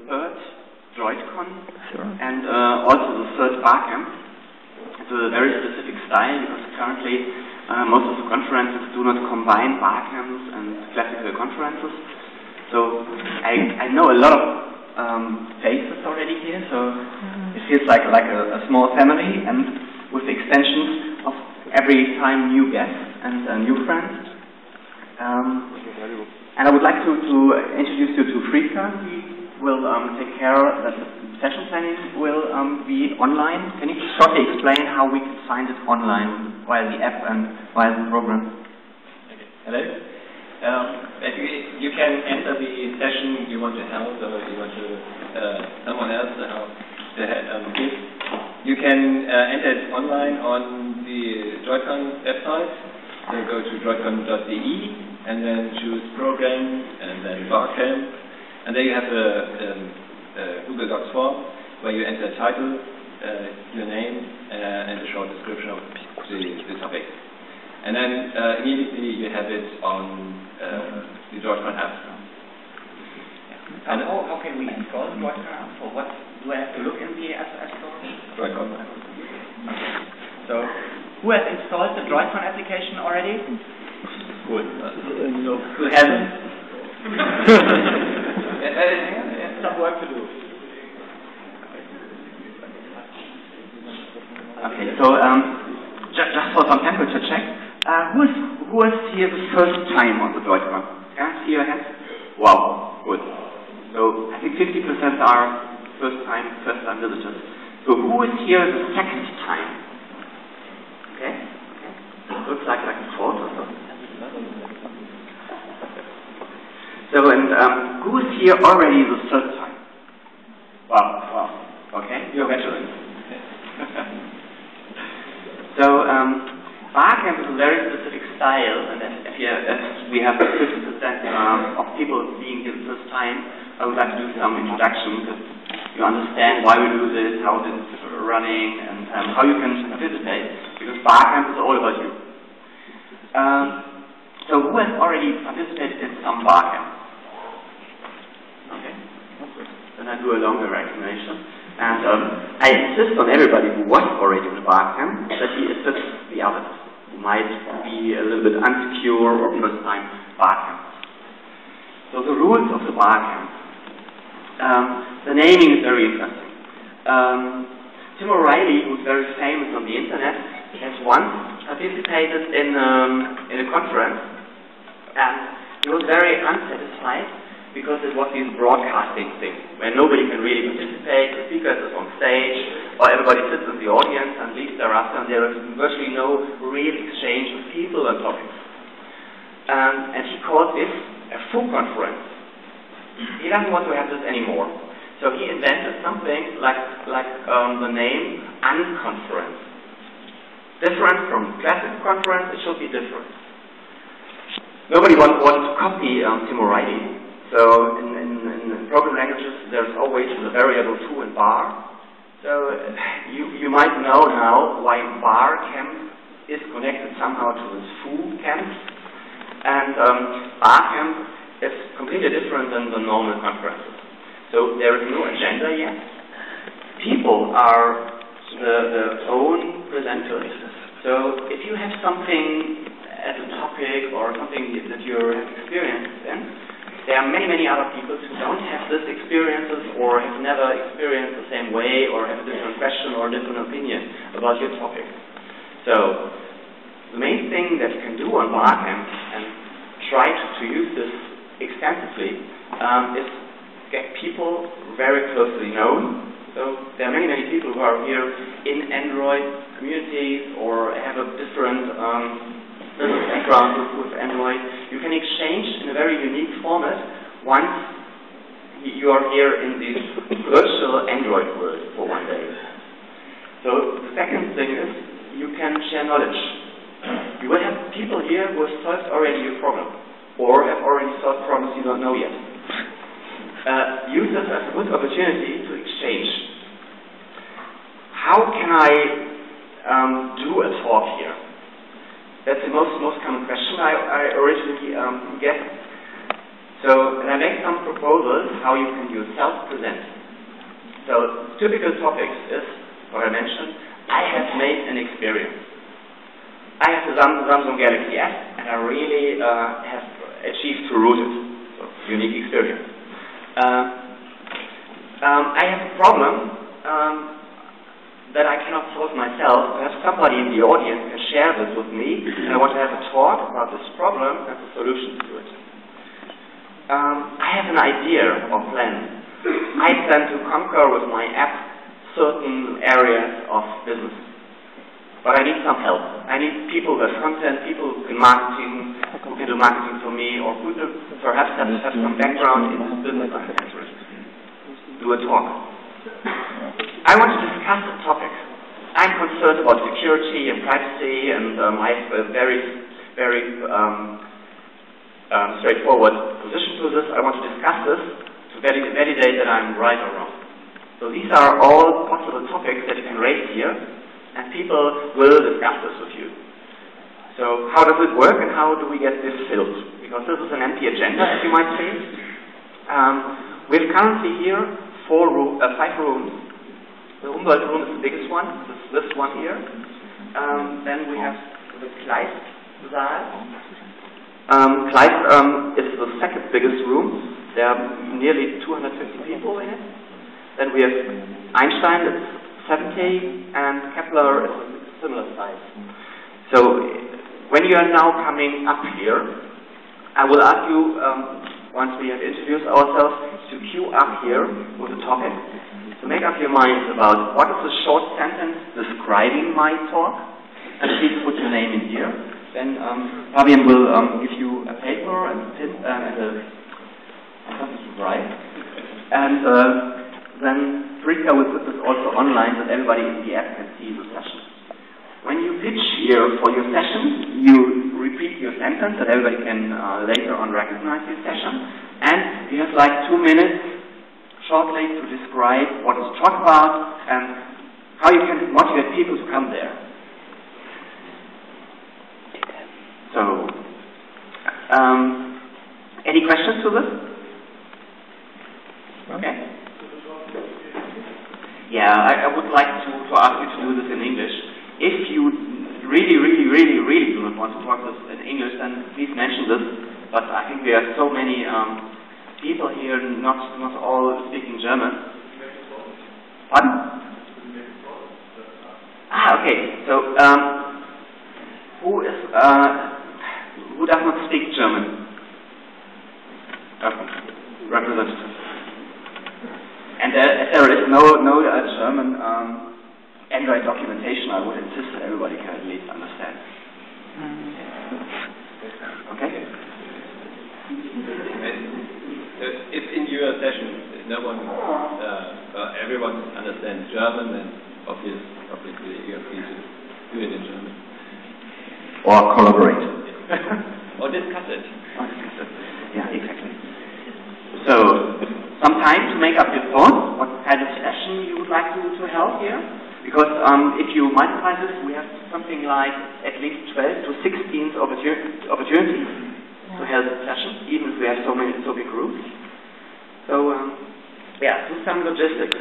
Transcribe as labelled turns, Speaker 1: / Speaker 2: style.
Speaker 1: third Droidcamp and also the third Barcamp. It's a very specific style because currently most of the conferences do not combine Barcamps and classical conferences. So I know a lot of faces already here, so it feels like a small family, and with the extensions of every time new guests and new friends. And I would like to introduce you to Friedka. He will take care that the session planning will be online. Can you shortly explain how we can find it online via the app and via the program?
Speaker 2: Okay. Hello. You can enter the session you want to help, or you want to someone else to help. You can enter it online on the Droidcamp website. So go to droidcamp.de and then choose Program and then Barcamp, and there you have a Google Docs form where you enter a title, your name, and a short description of the topic. And then immediately you have it on the Droidcamp app.
Speaker 1: And how can we install the Droidcamp app? So what do I have to look in the app store?
Speaker 2: Droidcamp.
Speaker 1: Okay. So who has installed the Droidcamp application already? Good. Who hasn't? Some work to do. Okay, so just for some temperature check, who is here the first time on the Droidcamp? Yeah, see your hands? Wow, good. So I think 50% are first time visitors. So who is here the second time? Okay. Looks like a fourth or so. So, and who is here already the third time? Wow. Okay, you're veterans. So, Barcamp is a very specific style, and as we have 50% of people being here the first time, I would like to do some introduction, because you understand why we do this, how this is running, and how you can participate, because Barcamp is all about you. So who has already participated in some Barcamp? Okay. Then I do a longer explanation. And I insist on everybody who was already in the Barcamp that he assists the others who might be a little bit unsecure or first time Barcamp. So the rules of the Barcamp. The naming is very interesting. Tim O'Reilly, who's very famous on the internet, has once participated in a conference, and he was very unsatisfied because it was this broadcasting thing where nobody can really participate. The speaker is on stage, or everybody sits in the audience and leaves thereafter, and there is virtually no real exchange of people and topics. And he called this a full conference. He doesn't want to have this anymore. So he invented something like the name unconference. Different from classic conference, it should be different. Nobody wanted to copy Tim O'Reilly. So in program languages, there's always the variable to and bar. So you might know now why Barcamp is connected somehow to this foo camp. And Barcamp is completely different than the normal conferences. So there is no agenda yet. People are the own presenters. So if you have something as a topic or something that you're experienced in, there are many other people who don't have this experiences or have never experienced the same way or have a different question or a different opinion about your topic. So the main thing that you can do on Barcamp and try to use this extensively is get people very closely known. So there are many people who are here in Android communities or have a different business background with Android. You can exchange in a very unique format once you are here in this virtual Android world for one day. So the second thing is you can share knowledge. You will have people here who have solved already your problem or have already solved problems you don't know yet. Use this as a good opportunity to exchange. How can I do a talk here? That's the most common question I originally guessed. So, and I make some proposals how you can yourself present. So typical topics is what I mentioned. I have made an experience. I have the Samsung Galaxy S, and I really have achieved to root it. So unique experience. I have a problem that I cannot solve myself. Perhaps somebody in the audience can share this with me, and I want to have a talk about this problem and the solutions to it. I have an idea or plan. I plan to conquer with my app certain areas of business. But I need some help. I need people who have content, people who can do marketing for me, or who perhaps have some background in business architecture. Do a talk. I want to discuss a topic. I'm concerned about security and privacy, and I have a very straightforward position to this. I want to discuss this to validate that I'm right or wrong. So these are all possible topics that you can raise here, and people will discuss this with you. So how does it work, and how do we get this filled? Because this is an empty agenda, as you might say. We have currently here 5 rooms. The Umwelt room is the biggest one. This one here. Then we have the Kleist-Saal. Kleist is the second biggest room. There are nearly 250 people in it. Then we have Einstein, it's 70, and Kepler is a similar size. So when you are now coming up here, I will ask you, once we have introduced ourselves, to queue up here with a topic, to make up your mind about what is a short sentence describing my talk, and please put your name in here. Then Fabian will give you a paper and something to write. And then Rika will put this also online so that everybody in the app can see the session. When you pitch here for your session, you repeat your sentence so that everybody can later on recognize your session. And you have like 2 minutes shortly to describe what to talk about and how you can motivate people to come there. So, any questions to this? Okay. Yeah, I would like to ask you to do this in English. If you really do not want to talk this in English, then please mention this. But I think we have so many people here, not all speaking German. Pardon? Okay. So, who does not speak German? Okay. Representative. And there is no German Android documentation. I would insist that everybody can at least understand. Okay?
Speaker 2: If in your session everyone understands German, then obviously you have to do it in German.
Speaker 1: Or collaborate.
Speaker 2: Or discuss it.
Speaker 1: Yeah, exactly. So, some time to make up your thoughts, what kind of session you would like to hold here. Because if you multiply this, we have something like at least 12 to 16 opportunities to hold a session, even if we have so big groups. So, yeah, do some logistics.